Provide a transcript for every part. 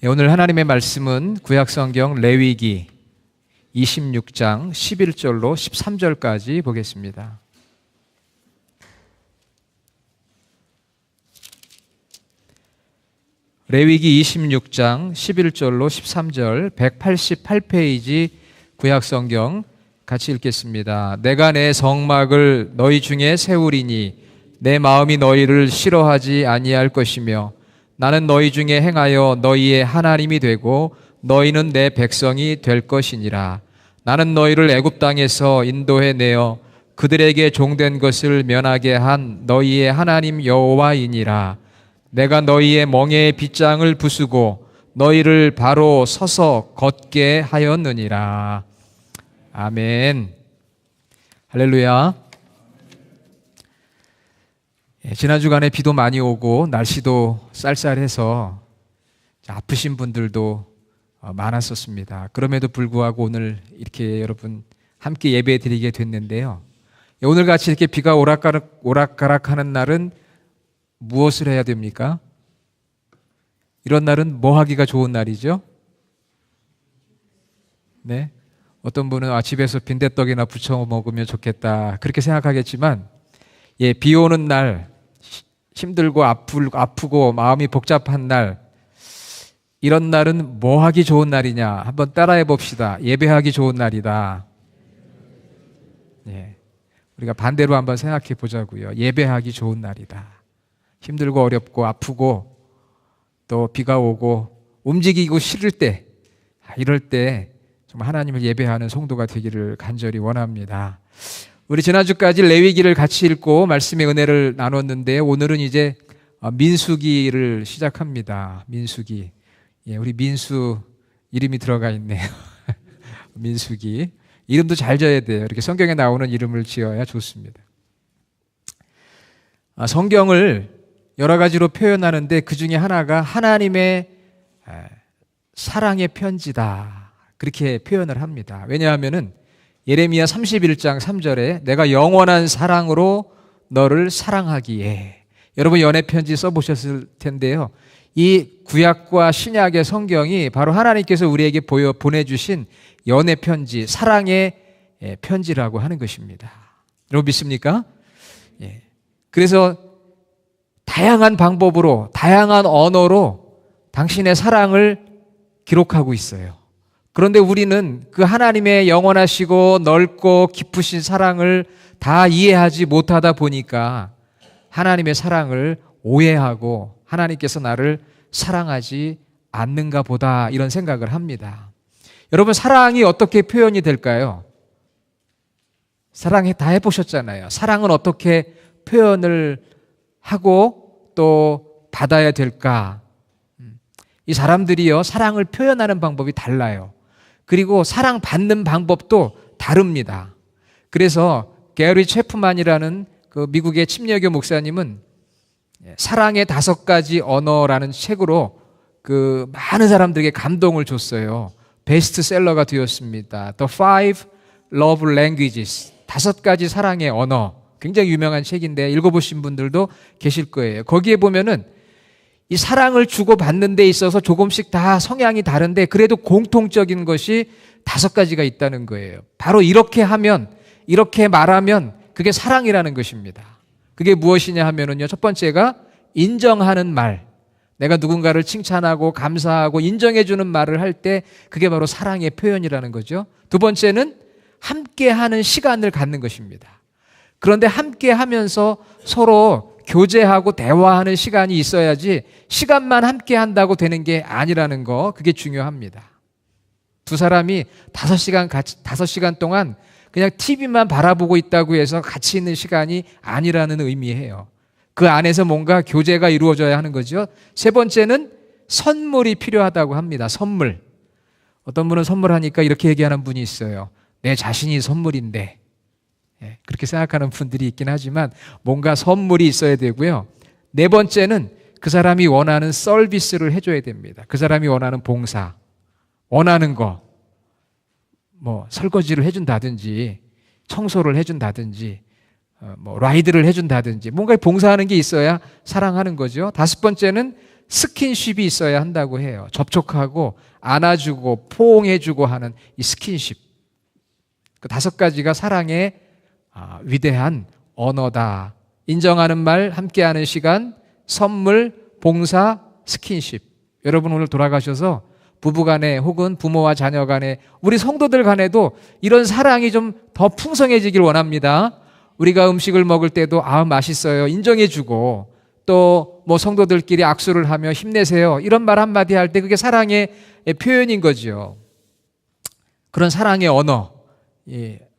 오늘 하나님의 말씀은 구약성경 레위기 26장 11절로 13절까지 보겠습니다. 레위기 26장 11절로 13절 188페이지 구약성경 같이 읽겠습니다. 내가 내 성막을 너희 중에 세우리니 내 마음이 너희를 싫어하지 아니할 것이며 나는 너희 중에 행하여 너희의 하나님이 되고 너희는 내 백성이 될 것이니라. 나는 너희를 애굽 땅에서 인도해 내어 그들에게 종된 것을 면하게 한 너희의 하나님 여호와이니라. 내가 너희의 멍에의 빗장을 부수고 너희를 바로 서서 걷게 하였느니라. 아멘. 할렐루야. 지난 주간에 비도 많이 오고 날씨도 쌀쌀해서 아프신 분들도 많았었습니다. 그럼에도 불구하고 오늘 이렇게 여러분 함께 예배 드리게 됐는데요. 오늘 같이 이렇게 비가 오락가락하는 날은 무엇을 해야 됩니까? 이런 날은 뭐 하기가 좋은 날이죠? 네. 어떤 분은 집에서 빈대떡이나 부쳐 먹으면 좋겠다 그렇게 생각하겠지만 비 오는 날 힘들고 아프고 마음이 복잡한 날 이런 날은 뭐 하기 좋은 날이냐 한번 따라해 봅시다. 예배하기 좋은 날이다. 우리가 반대로 한번 생각해 보자고요. 예배하기 좋은 날이다. 힘들고 어렵고 아프고 또 비가 오고 움직이고 싫을 때 이럴 때 정말 하나님을 예배하는 성도가 되기를 간절히 원합니다. 우리 지난주까지 레위기를 같이 읽고 말씀의 은혜를 나눴는데 오늘은 이제 민수기를 시작합니다. 민수기. 우리 민수 이름이 들어가 있네요. 민수기. 이름도 잘 지어야 돼요. 이렇게 성경에 나오는 이름을 지어야 좋습니다. 성경을 여러 가지로 표현하는데 그 중에 하나가 하나님의 사랑의 편지다. 그렇게 표현을 합니다. 왜냐하면은 예레미야 31장 3절에 내가 영원한 사랑으로 너를 사랑하기에 여러분 연애편지 써보셨을 텐데요. 이 구약과 신약의 성경이 바로 하나님께서 우리에게 보내주신 연애편지, 사랑의 편지라고 하는 것입니다. 여러분 믿습니까? 그래서 다양한 방법으로 다양한 언어로 당신의 사랑을 기록하고 있어요. 그런데 우리는 그 하나님의 영원하시고 넓고 깊으신 사랑을 다 이해하지 못하다 보니까 하나님의 사랑을 오해하고 하나님께서 나를 사랑하지 않는가 보다 이런 생각을 합니다. 여러분 사랑이 어떻게 표현이 될까요? 사랑 다 해보셨잖아요. 사랑은 어떻게 표현을 하고 또 받아야 될까? 이 사람들이요 사랑을 표현하는 방법이 달라요. 그리고 사랑받는 방법도 다릅니다. 그래서 게리 체프만이라는 그 미국의 침례교 목사님은 사랑의 5가지 언어라는 책으로 그 많은 사람들에게 감동을 줬어요. 베스트셀러가 되었습니다. The Five Love Languages 5가지 사랑의 언어 굉장히 유명한 책인데 읽어보신 분들도 계실 거예요. 거기에 보면은 이 사랑을 주고받는 데 있어서 조금씩 다 성향이 다른데 그래도 공통적인 것이 5가지가 있다는 거예요. 바로 이렇게 하면, 이렇게 말하면 그게 사랑이라는 것입니다. 그게 무엇이냐 하면은요, 첫 번째가 인정하는 말. 내가 누군가를 칭찬하고 감사하고 인정해주는 말을 할 때 그게 바로 사랑의 표현이라는 거죠. 두 번째는 함께하는 시간을 갖는 것입니다. 그런데 함께하면서 서로 교제하고 대화하는 시간이 있어야지 시간만 함께 한다고 되는 게 아니라는 거 그게 중요합니다. 두 사람이 5시간 동안 그냥 TV만 바라보고 있다고 해서 같이 있는 시간이 아니라는 의미예요. 그 안에서 뭔가 교제가 이루어져야 하는 거죠. 세 번째는 선물이 필요하다고 합니다. 선물. 어떤 분은 선물하니까 이렇게 얘기하는 분이 있어요. 내 자신이 선물인데. 그렇게 생각하는 분들이 있긴 하지만 뭔가 선물이 있어야 되고요. 네 번째는 그 사람이 원하는 서비스를 해줘야 됩니다. 그 사람이 원하는 봉사, 원하는 거, 뭐 설거지를 해준다든지 청소를 해준다든지 뭐 라이드를 해준다든지 뭔가 봉사하는 게 있어야 사랑하는 거죠. 다섯 번째는 스킨십이 있어야 한다고 해요. 접촉하고 안아주고 포옹해주고 하는 이 스킨십. 그 5가지가 사랑의 위대한 언어다. 인정하는 말, 함께하는 시간, 선물, 봉사, 스킨십. 여러분 오늘 돌아가셔서 부부간에 혹은 부모와 자녀간에 우리 성도들 간에도 이런 사랑이 좀 더 풍성해지길 원합니다. 우리가 음식을 먹을 때도 맛있어요 인정해주고, 또 뭐 성도들끼리 악수를 하며 힘내세요 이런 말 한마디 할 때 그게 사랑의 표현인 거죠. 그런 사랑의 언어,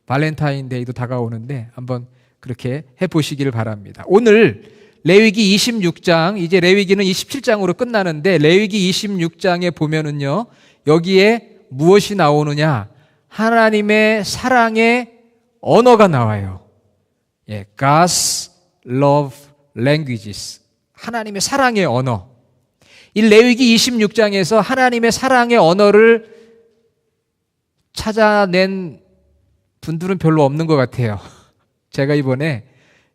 발렌타인데이도 다가오는데 한번 그렇게 해보시기를 바랍니다. 오늘 레위기 26장, 이제 레위기는 27장으로 끝나는데 레위기 26장에 보면은요, 여기에 무엇이 나오느냐? 하나님의 사랑의 언어가 나와요. God's love languages. 하나님의 사랑의 언어. 이 레위기 26장에서 하나님의 사랑의 언어를 찾아낸 분들은 별로 없는 것 같아요. 제가 이번에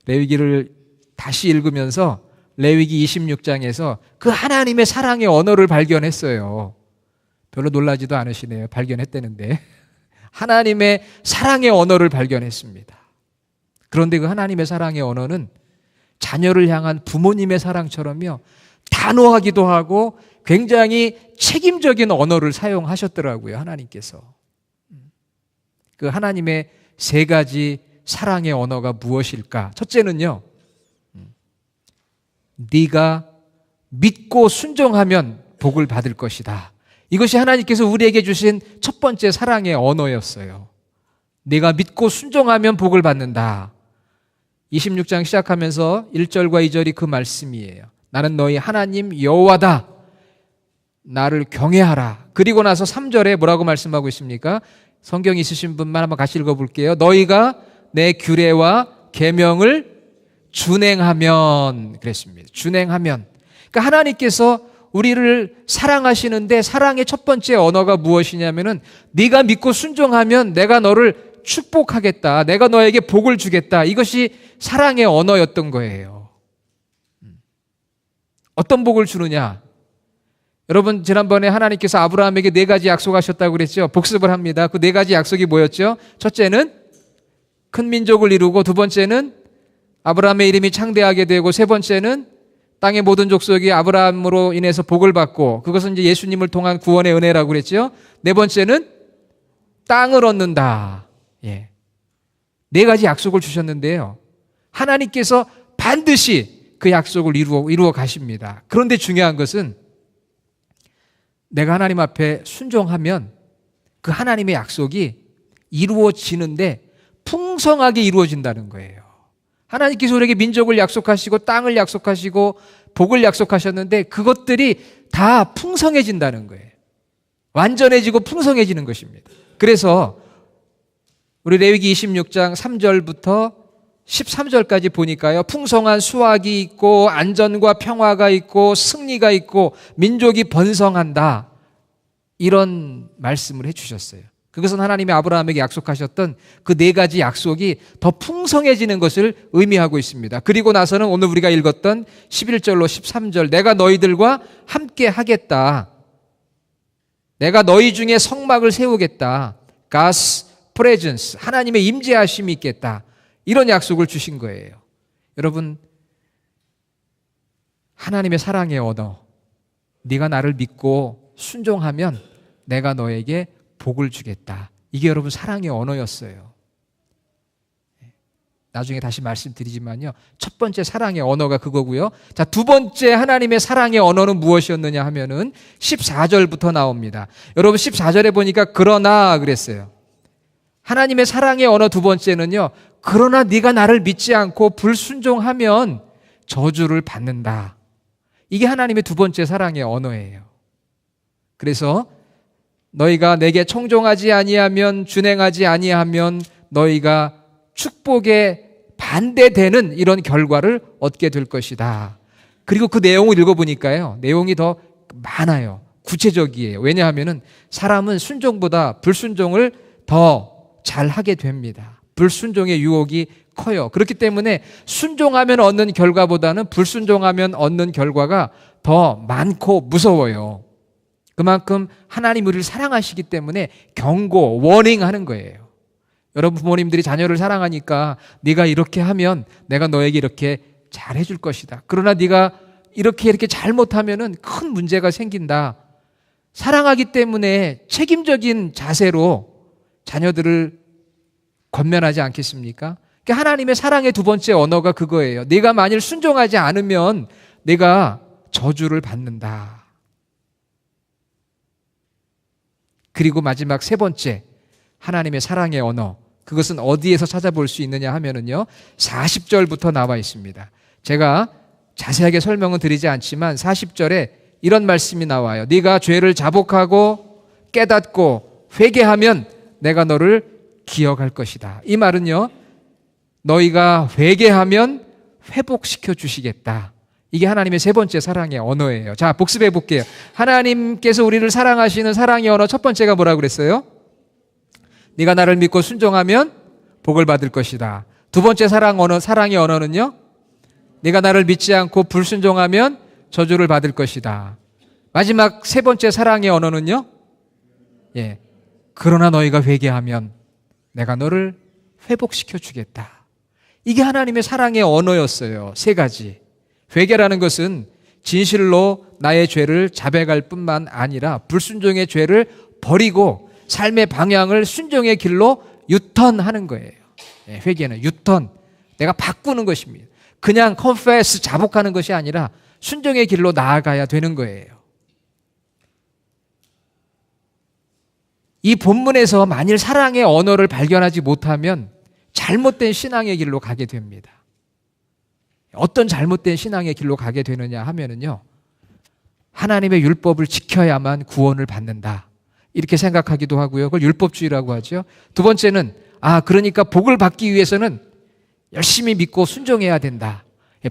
레위기를 다시 읽으면서 레위기 26장에서 그 하나님의 사랑의 언어를 발견했어요. 별로 놀라지도 않으시네요. 발견했다는데. 하나님의 사랑의 언어를 발견했습니다. 그런데 그 하나님의 사랑의 언어는 자녀를 향한 부모님의 사랑처럼요, 단호하기도 하고 굉장히 책임적인 언어를 사용하셨더라고요. 하나님께서. 그 하나님의 3가지 사랑의 언어가 무엇일까? 첫째는요, 네가 믿고 순종하면 복을 받을 것이다. 이것이 하나님께서 우리에게 주신 첫 번째 사랑의 언어였어요. 네가 믿고 순종하면 복을 받는다. 26장 시작하면서 1절과 2절이 그 말씀이에요. 나는 너희 하나님 여호와다. 나를 경외하라. 그리고 나서 3절에 뭐라고 말씀하고 있습니까? 성경 있으신 분만 한번 같이 읽어볼게요. 너희가 내 규례와 계명을 준행하면, 그랬습니다. 준행하면. 그러니까 하나님께서 우리를 사랑하시는데 사랑의 첫 번째 언어가 무엇이냐면은 네가 믿고 순종하면 내가 너를 축복하겠다. 내가 너에게 복을 주겠다. 이것이 사랑의 언어였던 거예요. 어떤 복을 주느냐? 여러분 지난번에 하나님께서 아브라함에게 4가지 약속하셨다고 그랬죠? 복습을 합니다. 그 4가지 약속이 뭐였죠? 첫째는 큰 민족을 이루고, 두 번째는 아브라함의 이름이 창대하게 되고, 세 번째는 땅의 모든 족속이 아브라함으로 인해서 복을 받고, 그것은 이제 예수님을 통한 구원의 은혜라고 그랬죠? 네 번째는 땅을 얻는다. 4가지 약속을 주셨는데요, 하나님께서 반드시 그 약속을 이루어 가십니다. 그런데 중요한 것은 내가 하나님 앞에 순종하면 그 하나님의 약속이 이루어지는데 풍성하게 이루어진다는 거예요. 하나님께서 우리에게 민족을 약속하시고 땅을 약속하시고 복을 약속하셨는데 그것들이 다 풍성해진다는 거예요. 완전해지고 풍성해지는 것입니다. 그래서 우리 레위기 26장 3절부터 13절까지 보니까요, 풍성한 수확이 있고 안전과 평화가 있고 승리가 있고 민족이 번성한다, 이런 말씀을 해주셨어요. 그것은 하나님이 아브라함에게 약속하셨던 그 4가지 약속이 더 풍성해지는 것을 의미하고 있습니다. 그리고 나서는 오늘 우리가 읽었던 11절로 13절, 내가 너희들과 함께 하겠다. 내가 너희 중에 성막을 세우겠다. God's presence, 하나님의 임재하심이 있겠다. 이런 약속을 주신 거예요. 여러분, 하나님의 사랑의 언어, 네가 나를 믿고 순종하면 내가 너에게 복을 주겠다. 이게 여러분 사랑의 언어였어요. 나중에 다시 말씀드리지만요, 첫 번째 사랑의 언어가 그거고요. 자, 두 번째 하나님의 사랑의 언어는 무엇이었느냐 하면은 14절부터 나옵니다. 여러분 14절에 보니까 그러나 그랬어요. 하나님의 사랑의 언어 두 번째는요, 그러나 네가 나를 믿지 않고 불순종하면 저주를 받는다. 이게 하나님의 두 번째 사랑의 언어예요. 그래서 너희가 내게 청종하지 아니하면, 준행하지 아니하면 너희가 축복에 반대되는 이런 결과를 얻게 될 것이다. 그리고 그 내용을 읽어보니까요, 내용이 더 많아요. 구체적이에요. 왜냐하면 사람은 순종보다 불순종을 더 잘하게 됩니다. 불순종의 유혹이 커요. 그렇기 때문에 순종하면 얻는 결과보다는 불순종하면 얻는 결과가 더 많고 무서워요. 그만큼 하나님 우리를 사랑하시기 때문에 경고, 워닝하는 거예요. 여러분 부모님들이 자녀를 사랑하니까 네가 이렇게 하면 내가 너에게 이렇게 잘해줄 것이다. 그러나 네가 이렇게 잘못하면은 큰 문제가 생긴다. 사랑하기 때문에 책임적인 자세로 자녀들을 권면하지 않겠습니까? 그러니까 하나님의 사랑의 두 번째 언어가 그거예요. 네가 만일 순종하지 않으면 내가 저주를 받는다. 그리고 마지막 세 번째 하나님의 사랑의 언어, 그것은 어디에서 찾아볼 수 있느냐 하면은요 40절부터 나와 있습니다. 제가 자세하게 설명은 드리지 않지만 40절에 이런 말씀이 나와요. 네가 죄를 자복하고 깨닫고 회개하면 내가 너를 기억할 것이다. 이 말은요 너희가 회개하면 회복시켜 주시겠다. 이게 하나님의 세 번째 사랑의 언어예요. 자, 복습해 볼게요. 하나님께서 우리를 사랑하시는 사랑의 언어 첫 번째가 뭐라고 그랬어요? 네가 나를 믿고 순종하면 복을 받을 것이다. 두 번째 사랑의 언어는요? 네가 나를 믿지 않고 불순종하면 저주를 받을 것이다. 마지막 세 번째 사랑의 언어는요? 그러나 너희가 회개하면 내가 너를 회복시켜 주겠다. 이게 하나님의 사랑의 언어였어요. 세 가지. 회개라는 것은 진실로 나의 죄를 자백할 뿐만 아니라 불순종의 죄를 버리고 삶의 방향을 순종의 길로 유턴하는 거예요. 회개는 유턴, 내가 바꾸는 것입니다. 그냥 confess, 자복하는 것이 아니라 순종의 길로 나아가야 되는 거예요. 이 본문에서 만일 사랑의 언어를 발견하지 못하면 잘못된 신앙의 길로 가게 됩니다. 어떤 잘못된 신앙의 길로 가게 되느냐 하면은요, 하나님의 율법을 지켜야만 구원을 받는다. 이렇게 생각하기도 하고요. 그걸 율법주의라고 하죠. 두 번째는, 그러니까 복을 받기 위해서는 열심히 믿고 순종해야 된다.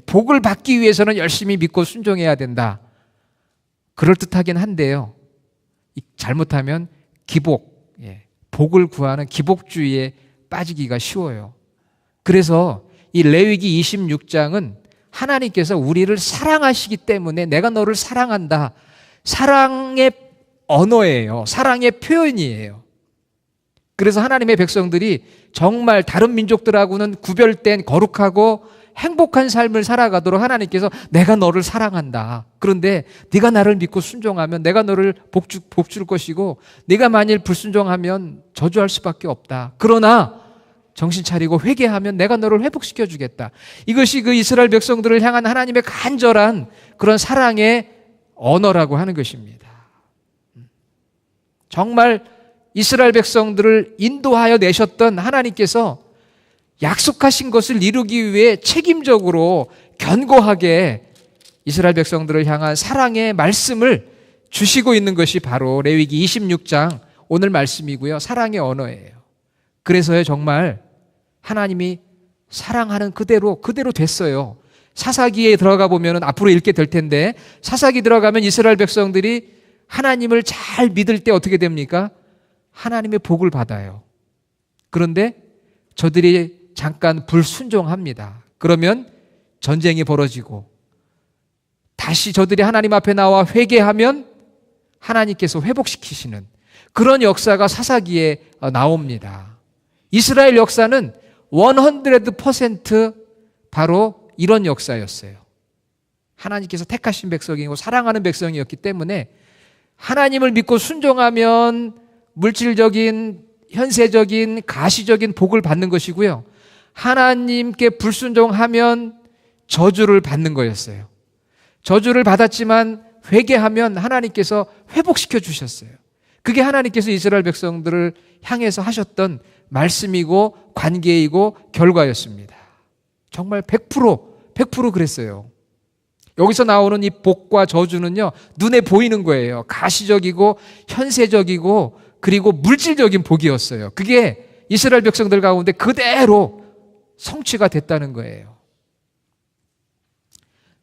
복을 받기 위해서는 열심히 믿고 순종해야 된다. 그럴듯하긴 한데요. 잘못하면 복을 구하는 기복주의에 빠지기가 쉬워요. 그래서 이 레위기 26장은 하나님께서 우리를 사랑하시기 때문에 내가 너를 사랑한다. 사랑의 언어예요. 사랑의 표현이에요. 그래서 하나님의 백성들이 정말 다른 민족들하고는 구별된 거룩하고 행복한 삶을 살아가도록 하나님께서 내가 너를 사랑한다. 그런데 네가 나를 믿고 순종하면 내가 너를 복 줄 것이고 네가 만일 불순종하면 저주할 수밖에 없다. 그러나 정신 차리고 회개하면 내가 너를 회복시켜 주겠다. 이것이 그 이스라엘 백성들을 향한 하나님의 간절한 그런 사랑의 언어라고 하는 것입니다. 정말 이스라엘 백성들을 인도하여 내셨던 하나님께서 약속하신 것을 이루기 위해 책임적으로 견고하게 이스라엘 백성들을 향한 사랑의 말씀을 주시고 있는 것이 바로 레위기 26장 오늘 말씀이고요. 사랑의 언어예요. 그래서요 정말 하나님이 사랑하는 그대로 됐어요. 사사기에 들어가 보면 앞으로 읽게 될 텐데 사사기 들어가면 이스라엘 백성들이 하나님을 잘 믿을 때 어떻게 됩니까? 하나님의 복을 받아요. 그런데 저들이 잠깐 불순종합니다. 그러면 전쟁이 벌어지고 다시 저들이 하나님 앞에 나와 회개하면 하나님께서 회복시키시는 그런 역사가 사사기에 나옵니다. 이스라엘 역사는 100% 바로 이런 역사였어요. 하나님께서 택하신 백성이고 사랑하는 백성이었기 때문에 하나님을 믿고 순종하면 물질적인, 현세적인, 가시적인 복을 받는 것이고요. 하나님께 불순종하면 저주를 받는 거였어요. 저주를 받았지만 회개하면 하나님께서 회복시켜 주셨어요. 그게 하나님께서 이스라엘 백성들을 향해서 하셨던 말씀이고 관계이고 결과였습니다. 정말 100% 그랬어요. 여기서 나오는 이 복과 저주는요, 눈에 보이는 거예요. 가시적이고 현세적이고 그리고 물질적인 복이었어요. 그게 이스라엘 백성들 가운데 그대로 성취가 됐다는 거예요.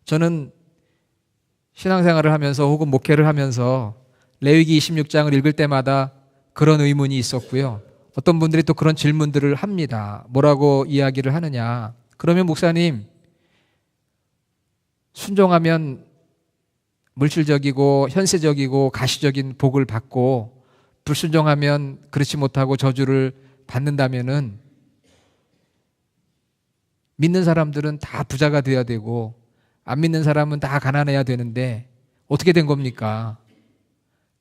저는 신앙생활을 하면서 혹은 목회를 하면서 레위기 26장을 읽을 때마다 그런 의문이 있었고요. 어떤 분들이 또 그런 질문들을 합니다. 뭐라고 이야기를 하느냐. 그러면 목사님, 순종하면 물질적이고 현세적이고 가시적인 복을 받고 불순종하면 그렇지 못하고 저주를 받는다면은 믿는 사람들은 다 부자가 되어야 되고 안 믿는 사람은 다 가난해야 되는데 어떻게 된 겁니까?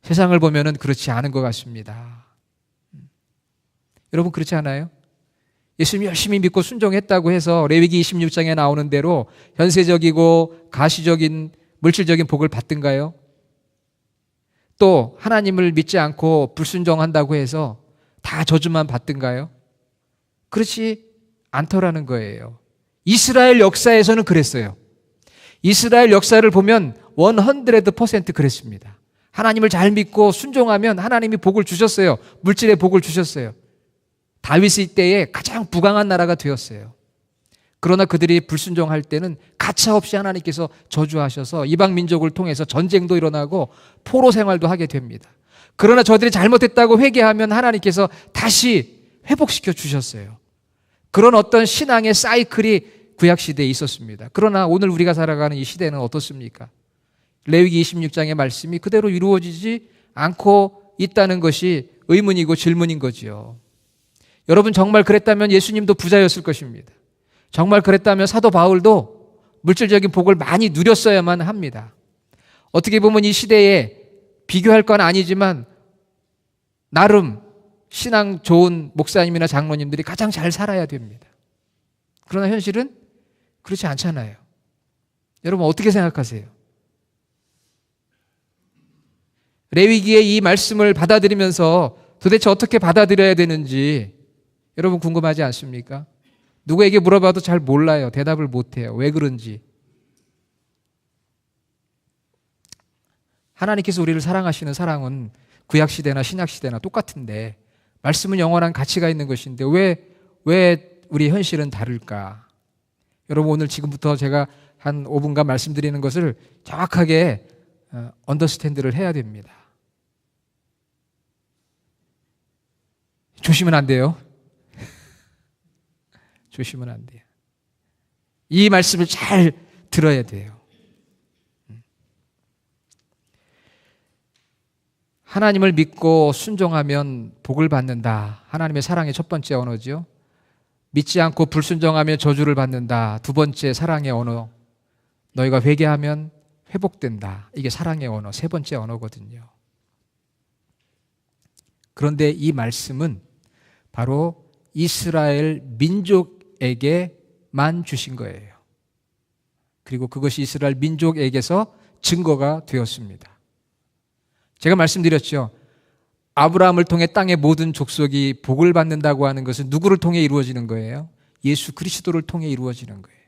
세상을 보면은 그렇지 않은 것 같습니다. 여러분 그렇지 않아요? 예수님 열심히 믿고 순종했다고 해서 레위기 26장에 나오는 대로 현세적이고 가시적인 물질적인 복을 받든가요? 또 하나님을 믿지 않고 불순종한다고 해서 다 저주만 받든가요? 그렇지 않더라는 거예요. 이스라엘 역사에서는 그랬어요. 이스라엘 역사를 보면 100% 그랬습니다. 하나님을 잘 믿고 순종하면 하나님이 복을 주셨어요. 물질의 복을 주셨어요. 다윗의 때에 가장 부강한 나라가 되었어요. 그러나 그들이 불순종할 때는 가차없이 하나님께서 저주하셔서 이방 민족을 통해서 전쟁도 일어나고 포로 생활도 하게 됩니다. 그러나 저들이 잘못했다고 회개하면 하나님께서 다시 회복시켜 주셨어요. 그런 어떤 신앙의 사이클이 구약시대에 있었습니다. 그러나 오늘 우리가 살아가는 이 시대는 어떻습니까? 레위기 26장의 말씀이 그대로 이루어지지 않고 있다는 것이 의문이고 질문인 거지요. 여러분 정말 그랬다면 예수님도 부자였을 것입니다. 정말 그랬다면 사도 바울도 물질적인 복을 많이 누렸어야만 합니다. 어떻게 보면 이 시대에 비교할 건 아니지만 나름 신앙 좋은 목사님이나 장로님들이 가장 잘 살아야 됩니다. 그러나 현실은 그렇지 않잖아요. 여러분 어떻게 생각하세요? 레위기의 이 말씀을 받아들이면서 도대체 어떻게 받아들여야 되는지 여러분 궁금하지 않습니까? 누구에게 물어봐도 잘 몰라요. 대답을 못해요. 왜 그런지. 하나님께서 우리를 사랑하시는 사랑은 구약시대나 신약시대나 똑같은데 말씀은 영원한 가치가 있는 것인데 왜 우리 현실은 다를까? 여러분 오늘 지금부터 제가 한 5분간 말씀드리는 것을 정확하게 언더스탠드를 해야 됩니다. 조심은 안 돼요. 조심은 안 돼요. 이 말씀을 잘 들어야 돼요. 하나님을 믿고 순종하면 복을 받는다. 하나님의 사랑의 첫 번째 언어죠. 믿지 않고 불순종하면 저주를 받는다. 두 번째 사랑의 언어. 너희가 회개하면 회복된다. 이게 사랑의 언어, 세 번째 언어거든요. 그런데 이 말씀은 바로 이스라엘 민족에게만 주신 거예요. 그리고 그것이 이스라엘 민족에게서 증거가 되었습니다. 제가 말씀드렸죠. 아브라함을 통해 땅의 모든 족속이 복을 받는다고 하는 것은 누구를 통해 이루어지는 거예요? 예수 그리스도를 통해 이루어지는 거예요.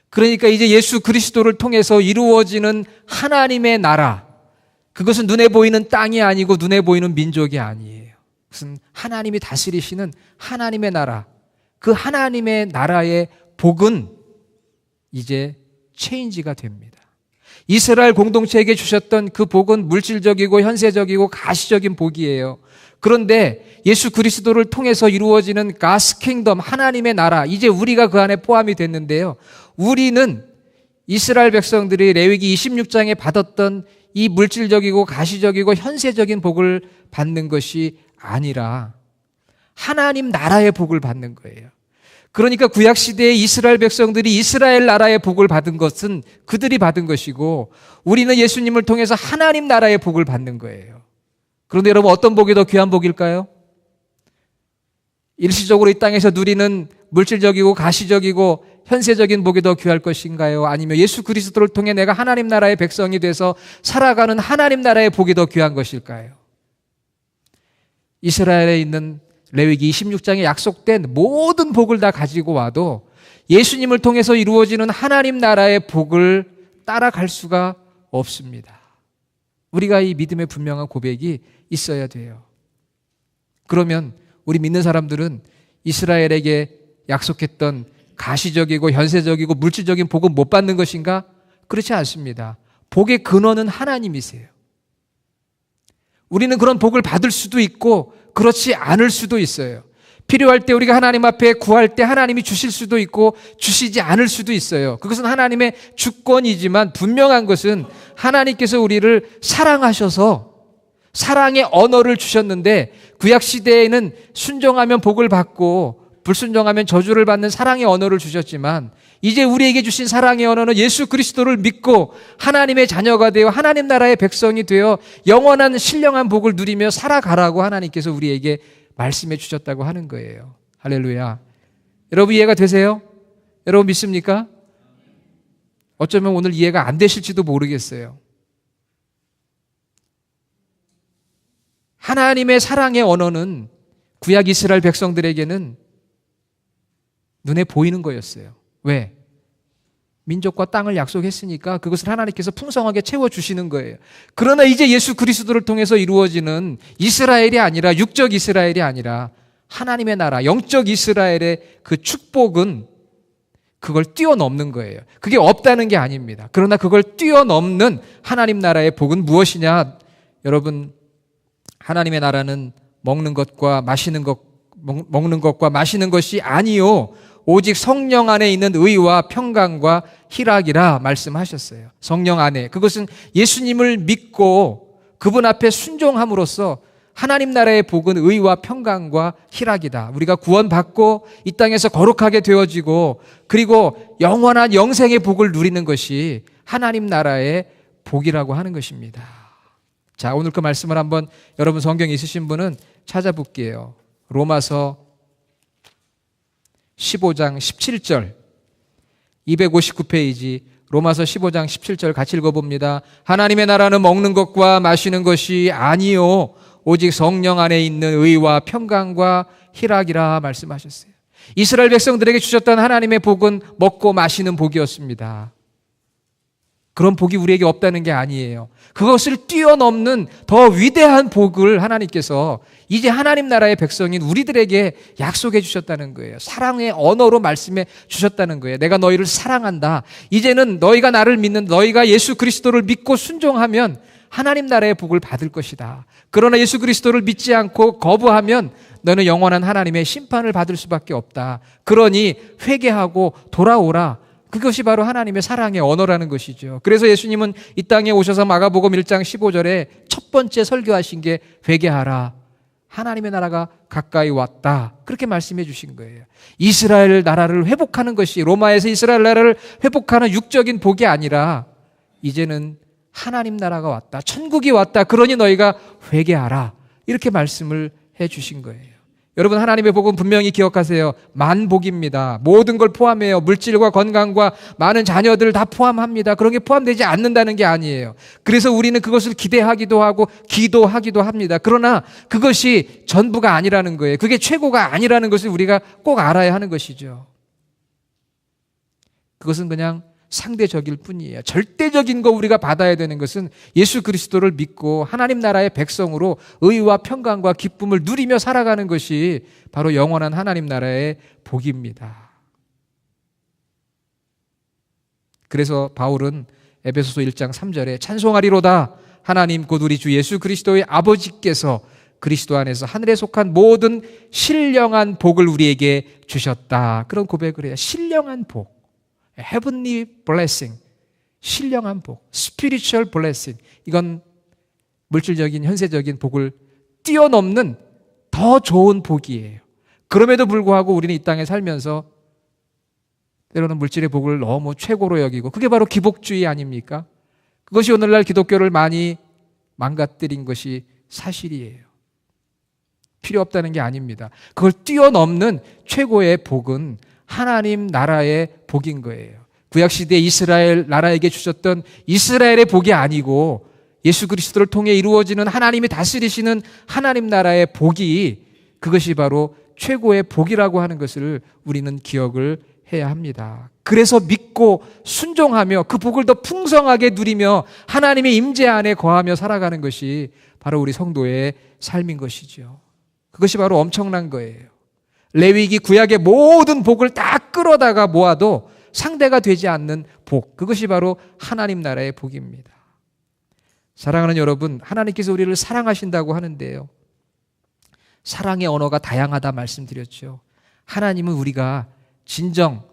그러니까 이제 예수 그리스도를 통해서 이루어지는 하나님의 나라, 그것은 눈에 보이는 땅이 아니고 눈에 보이는 민족이 아니에요. 무슨 하나님이 다스리시는 하나님의 나라, 그 하나님의 나라의 복은 이제 체인지가 됩니다. 이스라엘 공동체에게 주셨던 그 복은 물질적이고 현세적이고 가시적인 복이에요. 그런데 예수 그리스도를 통해서 이루어지는 God's Kingdom, 하나님의 나라, 이제 우리가 그 안에 포함이 됐는데요. 우리는 이스라엘 백성들이 레위기 26장에 받았던 이 물질적이고 가시적이고 현세적인 복을 받는 것이 아니라 하나님 나라의 복을 받는 거예요. 그러니까 구약시대의 이스라엘 백성들이 이스라엘 나라의 복을 받은 것은 그들이 받은 것이고 우리는 예수님을 통해서 하나님 나라의 복을 받는 거예요. 그런데 여러분 어떤 복이 더 귀한 복일까요? 일시적으로 이 땅에서 누리는 물질적이고 가시적이고 현세적인 복이 더 귀할 것인가요? 아니면 예수 그리스도를 통해 내가 하나님 나라의 백성이 돼서 살아가는 하나님 나라의 복이 더 귀한 것일까요? 이스라엘에 있는 레위기 26장에 약속된 모든 복을 다 가지고 와도 예수님을 통해서 이루어지는 하나님 나라의 복을 따라갈 수가 없습니다. 우리가 이 믿음의 분명한 고백이 있어야 돼요. 그러면 우리 믿는 사람들은 이스라엘에게 약속했던 가시적이고 현세적이고 물질적인 복은 못 받는 것인가? 그렇지 않습니다. 복의 근원은 하나님이세요. 우리는 그런 복을 받을 수도 있고 그렇지 않을 수도 있어요. 필요할 때 우리가 하나님 앞에 구할 때 하나님이 주실 수도 있고 주시지 않을 수도 있어요. 그것은 하나님의 주권이지만 분명한 것은 하나님께서 우리를 사랑하셔서 사랑의 언어를 주셨는데, 구약 시대에는 순종하면 복을 받고 불순종하면 저주를 받는 사랑의 언어를 주셨지만, 이제 우리에게 주신 사랑의 언어는 예수 그리스도를 믿고 하나님의 자녀가 되어 하나님 나라의 백성이 되어 영원한 신령한 복을 누리며 살아가라고 하나님께서 우리에게 말씀해 주셨다고 하는 거예요. 할렐루야. 여러분 이해가 되세요? 여러분 믿습니까? 어쩌면 오늘 이해가 안 되실지도 모르겠어요. 하나님의 사랑의 언어는 구약 이스라엘 백성들에게는 눈에 보이는 거였어요. 왜? 민족과 땅을 약속했으니까 그것을 하나님께서 풍성하게 채워주시는 거예요. 그러나 이제 예수 그리스도를 통해서 이루어지는 이스라엘이 아니라, 육적 이스라엘이 아니라 하나님의 나라, 영적 이스라엘의 그 축복은 그걸 뛰어넘는 거예요. 그게 없다는 게 아닙니다. 그러나 그걸 뛰어넘는 하나님 나라의 복은 무엇이냐? 여러분, 하나님의 나라는 먹는 것과 마시는 것이 아니요 오직 성령 안에 있는 의와 평강과 희락이라 말씀하셨어요. 성령 안에, 그것은 예수님을 믿고 그분 앞에 순종함으로써 하나님 나라의 복은 의와 평강과 희락이다. 우리가 구원받고 이 땅에서 거룩하게 되어지고 그리고 영원한 영생의 복을 누리는 것이 하나님 나라의 복이라고 하는 것입니다. 자, 오늘 그 말씀을 한번 여러분 성경 있으신 분은 찾아볼게요. 로마서 15장 17절, 259페이지 로마서 15장 17절 같이 읽어봅니다. 하나님의 나라는 먹는 것과 마시는 것이 아니요 오직 성령 안에 있는 의와 평강과 희락이라 말씀하셨어요. 이스라엘 백성들에게 주셨던 하나님의 복은 먹고 마시는 복이었습니다. 그런 복이 우리에게 없다는 게 아니에요. 그것을 뛰어넘는 더 위대한 복을 하나님께서 이제 하나님 나라의 백성인 우리들에게 약속해 주셨다는 거예요. 사랑의 언어로 말씀해 주셨다는 거예요. 내가 너희를 사랑한다. 이제는 너희가 나를 믿는, 너희가 예수 그리스도를 믿고 순종하면 하나님 나라의 복을 받을 것이다. 그러나 예수 그리스도를 믿지 않고 거부하면 너는 영원한 하나님의 심판을 받을 수밖에 없다. 그러니 회개하고 돌아오라. 그것이 바로 하나님의 사랑의 언어라는 것이죠. 그래서 예수님은 이 땅에 오셔서 마가복음 1장 15절에 첫 번째 설교하신 게 회개하라. 하나님의 나라가 가까이 왔다. 그렇게 말씀해 주신 거예요. 이스라엘 나라를 회복하는 것이, 로마에서 이스라엘 나라를 회복하는 육적인 복이 아니라 이제는 하나님 나라가 왔다. 천국이 왔다. 그러니 너희가 회개하라. 이렇게 말씀을 해 주신 거예요. 여러분, 하나님의 복은 분명히 기억하세요. 만복입니다. 모든 걸 포함해요. 물질과 건강과 많은 자녀들 다 포함합니다. 그런 게 포함되지 않는다는 게 아니에요. 그래서 우리는 그것을 기대하기도 하고 기도하기도 합니다. 그러나 그것이 전부가 아니라는 거예요. 그게 최고가 아니라는 것을 우리가 꼭 알아야 하는 것이죠. 그것은 그냥 상대적일 뿐이에요. 절대적인 거 우리가 받아야 되는 것은 예수 그리스도를 믿고 하나님 나라의 백성으로 의와 평강과 기쁨을 누리며 살아가는 것이 바로 영원한 하나님 나라의 복입니다. 그래서 바울은 에베소서 1장 3절에 찬송하리로다. 하나님 곧 우리 주 예수 그리스도의 아버지께서 그리스도 안에서 하늘에 속한 모든 신령한 복을 우리에게 주셨다. 그런 고백을 해요. 신령한 복. Heavenly blessing, 신령한 복, spiritual blessing. 이건 물질적인 현세적인 복을 뛰어넘는 더 좋은 복이에요. 그럼에도 불구하고 우리는 이 땅에 살면서 때로는 물질의 복을 너무 최고로 여기고, 그게 바로 기복주의 아닙니까? 그것이 오늘날 기독교를 많이 망가뜨린 것이 사실이에요. 필요 없다는 게 아닙니다. 그걸 뛰어넘는 최고의 복은 하나님 나라의 복인 거예요. 구약시대 이스라엘 나라에게 주셨던 이스라엘의 복이 아니고 예수 그리스도를 통해 이루어지는 하나님이 다스리시는 하나님 나라의 복이, 그것이 바로 최고의 복이라고 하는 것을 우리는 기억을 해야 합니다. 그래서 믿고 순종하며 그 복을 더 풍성하게 누리며 하나님의 임재 안에 거하며 살아가는 것이 바로 우리 성도의 삶인 것이죠. 그것이 바로 엄청난 거예요. 레위기 구약의 모든 복을 다 끌어다가 모아도 상대가 되지 않는 복, 그것이 바로 하나님 나라의 복입니다. 사랑하는 여러분, 하나님께서 우리를 사랑하신다고 하는데요, 사랑의 언어가 다양하다 말씀드렸죠. 하나님은 우리가 진정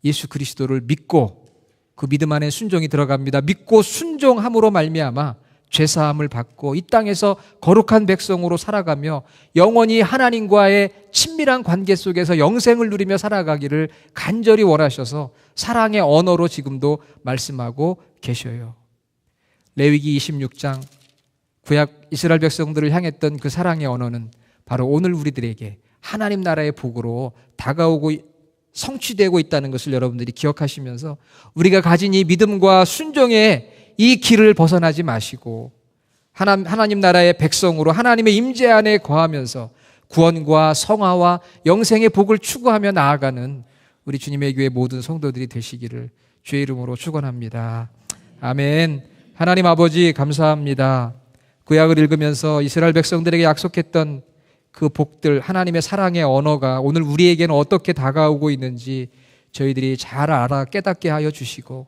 예수 그리스도를 믿고 그 믿음 안에 순종이 들어갑니다. 믿고 순종함으로 말미암아 죄사함을 받고 이 땅에서 거룩한 백성으로 살아가며 영원히 하나님과의 친밀한 관계 속에서 영생을 누리며 살아가기를 간절히 원하셔서 사랑의 언어로 지금도 말씀하고 계셔요. 레위기 26장 구약 이스라엘 백성들을 향했던 그 사랑의 언어는 바로 오늘 우리들에게 하나님 나라의 복으로 다가오고 성취되고 있다는 것을 여러분들이 기억하시면서 우리가 가진 이 믿음과 순종의 이 길을 벗어나지 마시고 하나님 나라의 백성으로 하나님의 임재 안에 거하면서 구원과 성화와 영생의 복을 추구하며 나아가는 우리 주님의 교회 모든 성도들이 되시기를 주의 이름으로 축원합니다. 아멘. 하나님 아버지 감사합니다. 구약을 읽으면서 이스라엘 백성들에게 약속했던 그 복들, 하나님의 사랑의 언어가 오늘 우리에게는 어떻게 다가오고 있는지 저희들이 잘 알아 깨닫게 하여 주시고,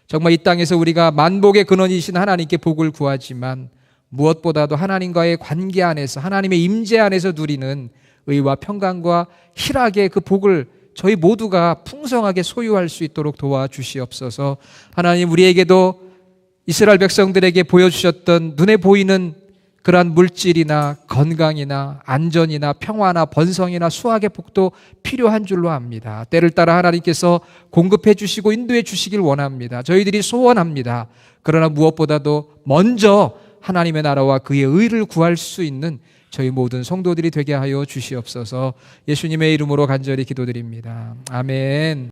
정말 이 땅에서 우리가 만복의 근원이신 하나님께 복을 구하지만 무엇보다도 하나님과의 관계 안에서 하나님의 임재 안에서 누리는 의와 평강과 희락의 그 복을 저희 모두가 풍성하게 소유할 수 있도록 도와주시옵소서. 하나님, 우리에게도 이스라엘 백성들에게 보여주셨던 눈에 보이는 그러한 물질이나 건강이나 안전이나 평화나 번성이나 수확의 복도 필요한 줄로 압니다. 때를 따라 하나님께서 공급해 주시고 인도해 주시길 원합니다. 저희들이 소원합니다. 그러나 무엇보다도 먼저 하나님의 나라와 그의 의를 구할 수 있는 저희 모든 성도들이 되게 하여 주시옵소서. 예수님의 이름으로 간절히 기도드립니다. 아멘.